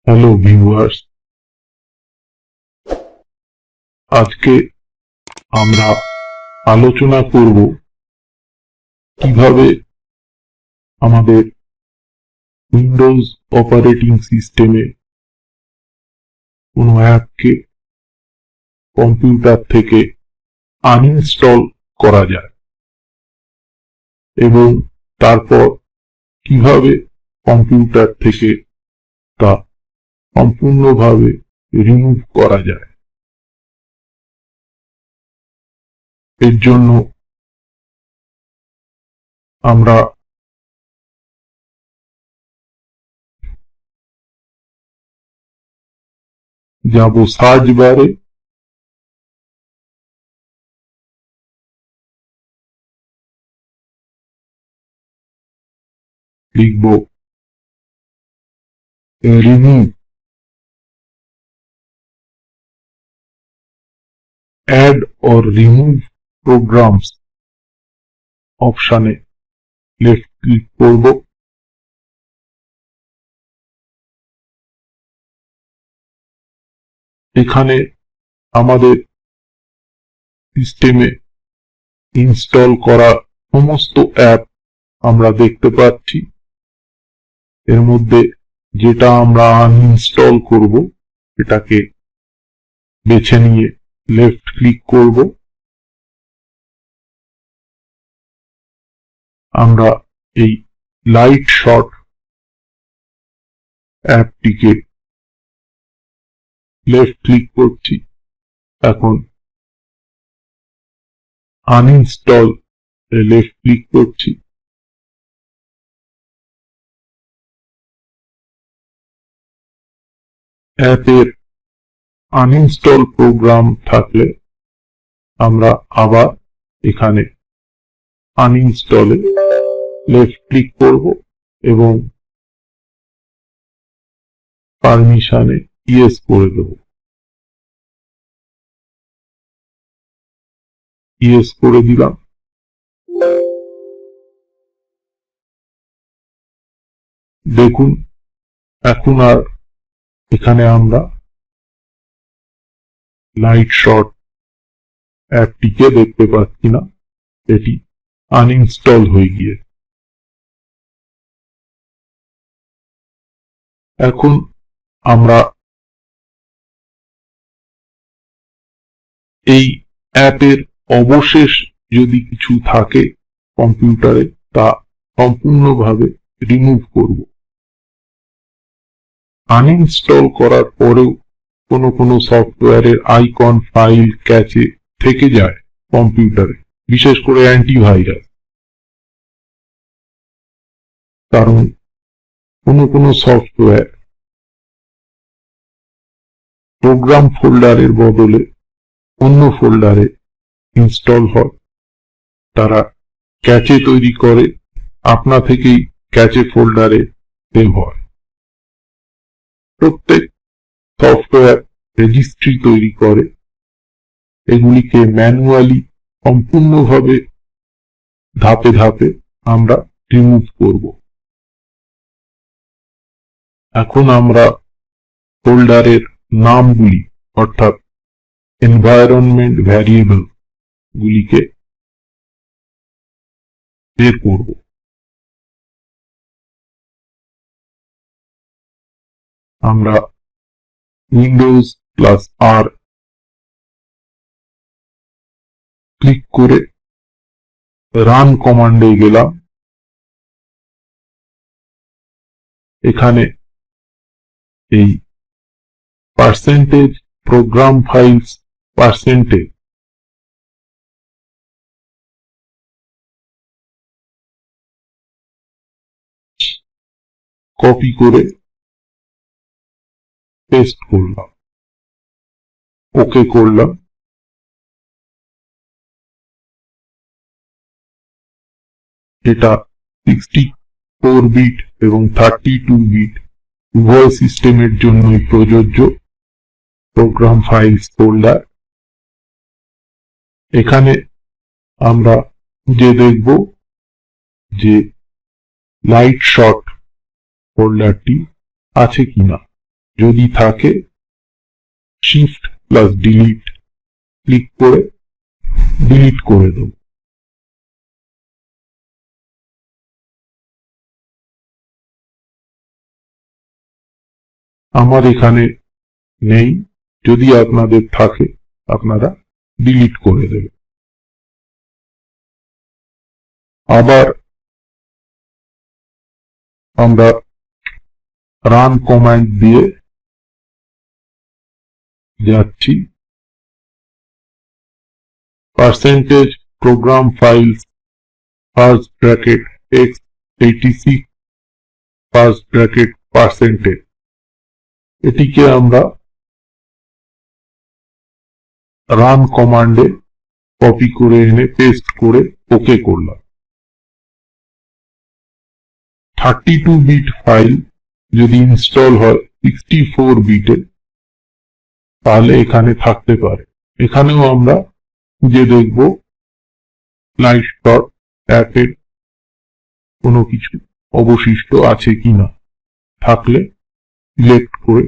Hello viewers, আজকে আমরা আলোচনা করব কিভাবে আমাদের উইন্ডোজ অপারেটিং সিস্টেমে কোনো অ্যাপকে কম্পিউটার থেকে আনইনস্টল করা যায় এবং তারপর কিভাবে কম্পিউটার থেকে তা সম্পূর্ণভাবে রিমুভ করা যায়। এর জন্য আমরা যাব সার্চ বারে, লিখব remove add or remove programs অপশানে লেফট ক্লিক করব। এখানে আমাদের সিস্টেমে ইনস্টল করা সমস্ত অ্যাপ আমরা দেখতে পাচ্ছি। এর মধ্যে যেটা আমরা আনইনস্টল করব এটাকে বেছে নিয়ে লেফট ক্লিক করব। আমরা এই লাইট শট অ্যাপটিকে লেফট ক্লিক করছি। এখন আনইনস্টল লেফট ক্লিক করছি। অ্যাপের আনইনস্টল প্রোগ্রাম থাকলে আমরা আবার এখানে আনইনস্টলে লেফট ক্লিক করব এবং পারমিশনে ইয়েস করে দেব। ইয়েস করে দিলাম। দেখুন, এখন আর এখানে আমরা লাইট শট অ্যাপটিকে দেখতে পাচ্ছি না, এটি আনইনস্টল হয়ে গিয়ে। এখন আমরা এই অ্যাপের অবশেষ যদি কিছু থাকে কম্পিউটারে তা সম্পূর্ণভাবে রিমুভ করব। আনইনস্টল করার পরেও কোনো সফটওয়্যারের আইকন ফাইল ক্যাচে থেকে যায় কম্পিউটারে, বিশেষ করে অ্যান্টিভাইরাস। কারণ কোনো সফটওয়্যার প্রোগ্রাম ফোল্ডারের বদলে অন্য ফোল্ডারে ইনস্টল হয়। তারা ক্যাচে তৈরি করে, আপনা থেকেই ক্যাচে ফোল্ডারে সেভ হয়। প্রত্যেক সফটওয়্যার রেজিস্ট্রি তৈরি করে, এগুলিকে ম্যানুয়ালি সম্পূর্ণভাবে ধাপে ধাপে আমরা রিমুভ করব। এখন আমরা ফোল্ডারের নামগুলি অর্থাৎ এনভায়রনমেন্ট ভ্যারিয়েবল গুলিকে বের করব। আমরা উইন্ডোজ প্লাস আর ক্লিক করে রান কমান্ডে গেলাম। এখানে এই percentage program files percentage copy করে পেস্ট করলাম, ওকে করলাম। এটা 64 বিট এবং 32 বিট উভয় সিস্টেমের জন্যই প্রযোজ্য প্রোগ্রাম ফাইলস ফোল্ডার। এখানে আমরা খুঁজে দেখব যে লাইট শট ফোল্ডারটি আছে কিনা। যদি থাকে শিফট প্লাস ডিলিট ক্লিক করে ডিলিট করে দেব। আমার এখানে নেই, যদি আপনাদের থাকে আপনারা ডিলিট করে দেবেন। আবার আমরা রান কমান্ড দিয়ে যাচ্ছি। Percentage program files first bracket x86 first bracket percentage, এটিকে আমরা রান কমান্ডে কপি করে এনে পেস্ট করে ওকে করলাম। 32 বিট ফাইল যদি ইনস্টল হয় 64 বিটে তাহলে এখানে থাকতে পারে। এখানেও আমরা খুঁজে দেখব uninstall কোনো কিছু অবশিষ্ট আছে কিনা, থাকলে সিলেক্ট করে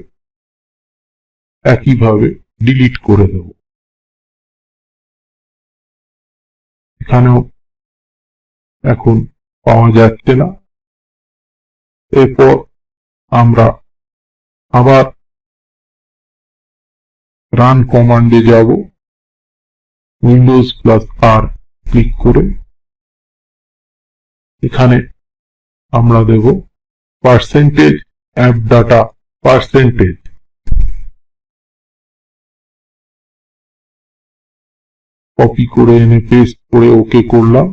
একইভাবে ডিলিট করে দেব। এখানেও এখন পাওয়া যাচ্ছে না। এরপর আমরা আবার রান কমান্ডে যাব, উইন্ডোজ প্লাস আর ক্লিক করে এখানে আমরা দেব percentage app data percentage. Copy করে এনে পেস্ট করে ওকে করলাম।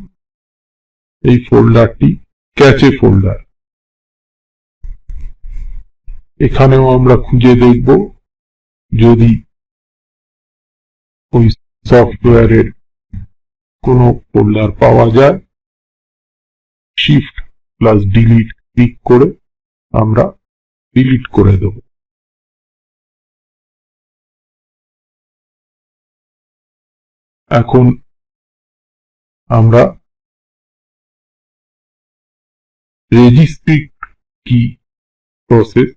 এই ফোল্ডারটি ক্যাচে ফোল্ডার। এখানেও আমরা খুঁজে দেখব যদি ওই সফটওয়্যারের কোনো ফোল্ডার পাওয়া যায়, শিফট প্লাস ডিলিট ক্লিক করে আমরা ডিলিট করে দেব। এখন আমরা রেজিস্ট্রি কি প্রসেস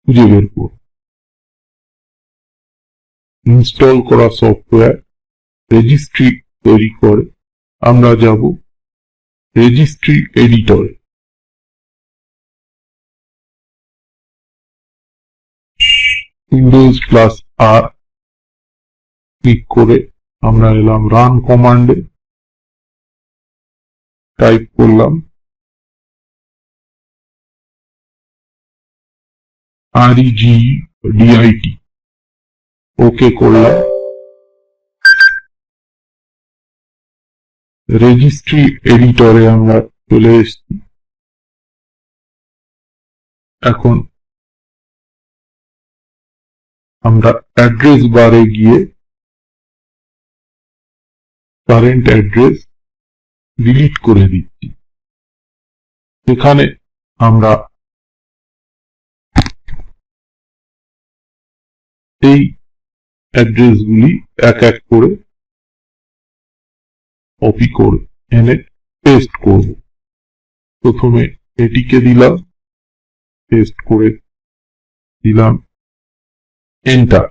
খুঁজে বের করব। ইনস্টল করা সফটওয়্যার রেজিস্ট্রি তৈরি করে আমরা যাব রেজিস্ট্রি এডিটরে। উইন্ডোজ প্লাস আর ক্লিক করে আমরা এলাম রান কমান্ডে, টাইপ করলাম REGDIT, ওকে করলাম। রেজিস্ট্রি এডিটরে আমরা চলে এসেছি। এখন আমরা অ্যাড্রেস বারে গিয়ে কারেন্ট অ্যাড্রেস ডিলিট করে দিচ্ছি। এখানে আমরা এই অ্যাড্রেসগুলি এক এক করে কপি করে এনে পেস্ট করব। প্রথমে এটিকে দিলাম, পেস্ট করে দিলাম এন্টার।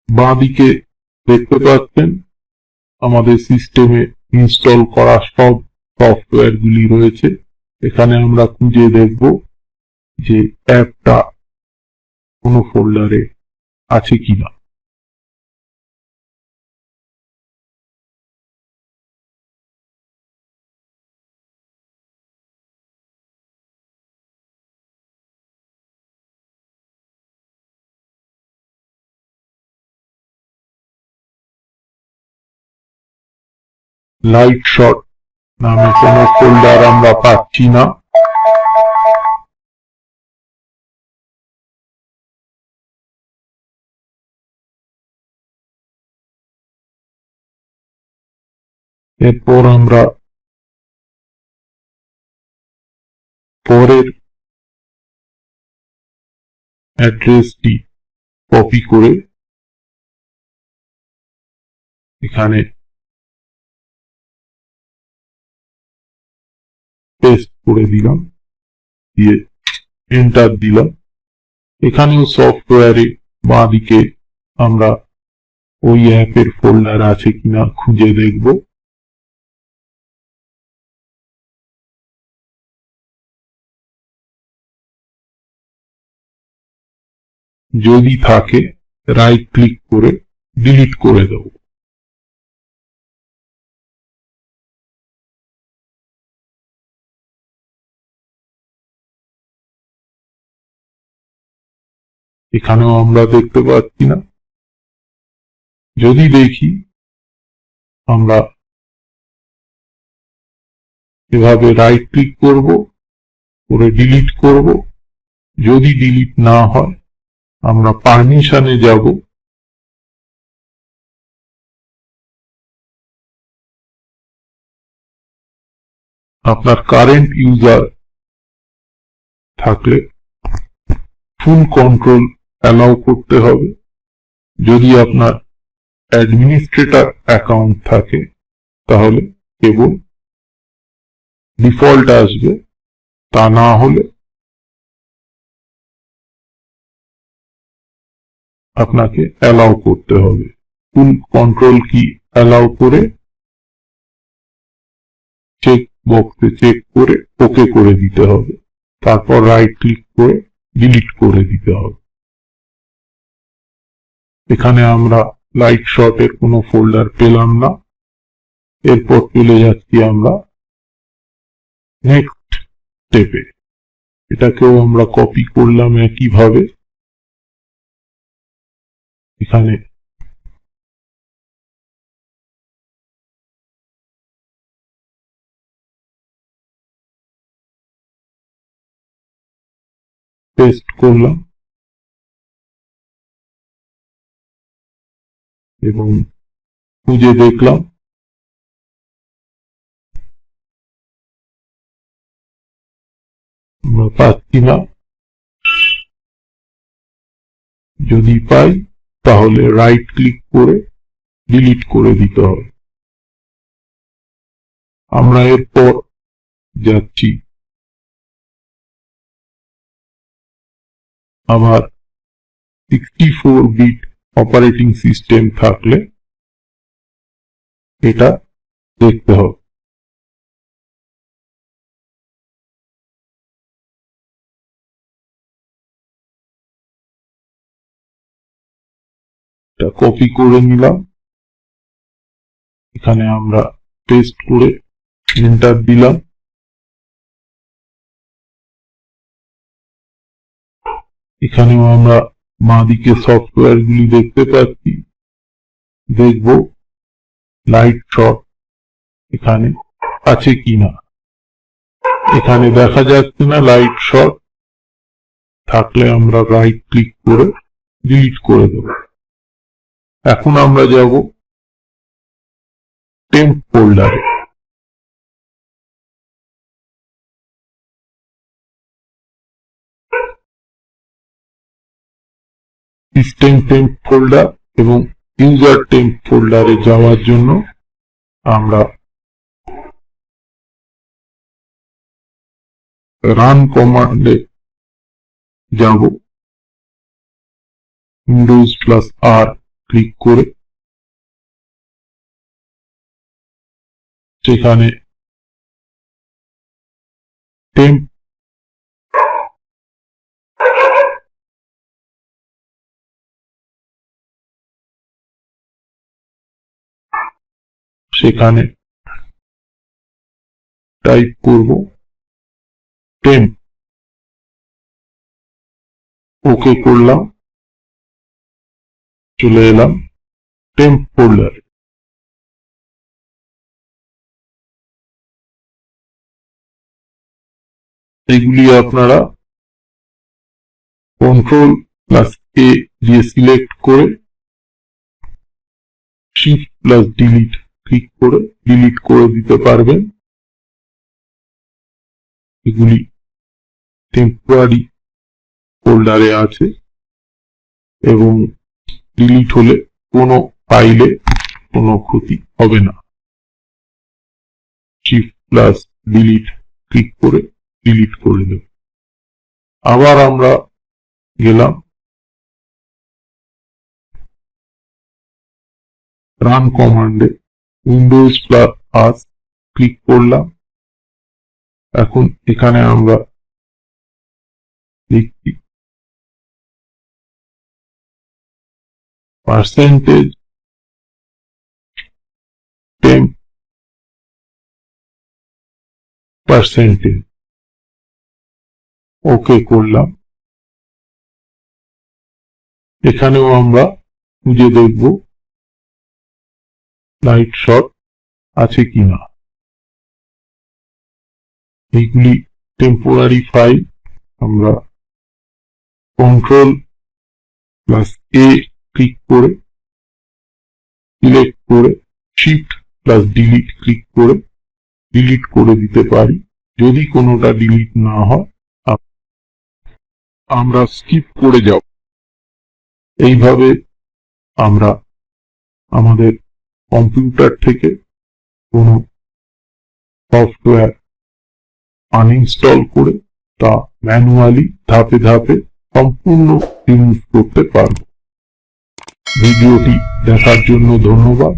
বাঁদিকে দেখতে পাচ্ছেন আমাদের সিস্টেমে ইনস্টল করা সব সফটওয়্যারগুলি রয়েছে। এখানে আমরা খুঁজে দেখব যে অ্যাপটা কোনো ফোল্ডারে আছে কিনা। লাইট শট নামে কোনো ফোল্ডার আমরা পাচ্ছি না। এরপর আমরা পরের অ্যাড্রেসটি কপি করে এখানে পেস্ট করে দিলাম, দিয়ে এন্টার দিলাম। এখানেও সফটওয়্যারে বাঁদিকে আমরা ওই অ্যাপের ফোল্ডার আছে কিনা খুঁজে দেখব। যদি থাকে রাইট ক্লিক করে ডিলিট করে দেব। এখানেও আমরা দেখতে পাচ্ছি না। যদি দেখি আমরা এভাবে রাইট ক্লিক করব, করে ডিলিট করব। যদি ডিলিট না হয় আমরা পারমিশনে যাব, আপনার কারেন্ট ইউজার থাকলে ফুল কন্ট্রোল অ্যালাউ করতে হবে। যদি আপনার অ্যাডমিনিস্ট্রেটর অ্যাকাউন্ট থাকে তাহলে কেবল ডিফল্ট আসবে, তা না হলে আপনাকে অ্যালাউ করতে হবে। ফুল কন্ট্রোল কি অ্যালাউ করে চেক বক্সে চেক করে ওকে করে দিতে হবে, তারপর রাইট ক্লিক করে ডিলিট করে দিতে হবে। এখানে আমরা লাইট শর্টের কোনো ফোল্ডার পেলাম না। এরপর চলে যাচ্ছি আমরা নেক্সট স্টেপে। এটাকেও আমরা কপি করলাম একইভাবে। এখানে পেস্ট করলাম এবং খুঁজে দেখলাম আমরা পাচ্ছি না। যদি পাই তাহলে রাইট ক্লিক করে ডিলিট করে দিতে হবে। আমরা এরপর যাচ্ছি আবার 64 বিট অপারেটিং সিস্টেম থাকলে এটা দেখতে হবে। এটা কপি করে নিলাম। এখানে আমরা পেস্ট করে এন্টার দিলাম। এখানেও আমরা বাঁদিকে সফটওয়্যার গুলি দেখতে পাচ্ছি। দেখব লাইট শর্ট এখানে আছে কিনা। এখানে দেখা যাচ্ছে না লাইট শর্ট, থাকলে আমরা রাইট ক্লিক করে ডিলিট করে দেব। এখন আমরা যাব টেম্প ফোল্ডারে। সিস্টেম টেম্প ফোল্ডার এবং ইউজার টেম্প ফোল্ডারে যাওয়ার জন্য আমরা রান কমান্ডে যাব। উইন্ডোজ+R ক্লিক করে সেখানে টেম্প সেখানে টাইপ করব টেম্প, ওকে করলাম, চলে এলাম টেম্প ফোল্ডারে। এগুলি আপনারা Ctrl+A দিয়ে সিলেক্ট করে Shift+Delete ক্লিক করে ডিলিট করে দিতে পারবেন। এগুলি টেম্পোরারি ফোল্ডারে আছে এবং ডিলিট হলে কোনো ফাইলে কোনো ক্ষতি হবে না। Shift+Delete ক্লিক করে ডিলিট করে দেব। আবার আমরা গেলাম রান কমান্ডে, উইন্ডোজ প্লাস ক্লিক করলাম। এখন এখানে আমরা লিখছি পার্সেন্টেজ টেম্প পার্সেন্টেজ, ওকে করলাম। এখানেও আমরা খুঁজে দেখব লাইট শট আছে কিনা। এইগুলি টেম্পোরারি ফাইল, আমরা কন্ট্রোল প্লাস এ ক্লিক করে সিলেক্ট করে শিফট প্লাস ডিলিট ক্লিক করে ডিলিট করে দিতে পারি। যদি কোনোটা ডিলিট না হয় আমরা স্কিপ করে যাব। এইভাবে আমরা আমাদের কম্পিউটার থেকে কোনো সফটওয়্যার আনইনস্টল করে তা ম্যানুয়ালি ধাপে ধাপে সম্পূর্ণ রিমুভ করতে পারব। ভিডিওটি দেখার জন্য ধন্যবাদ।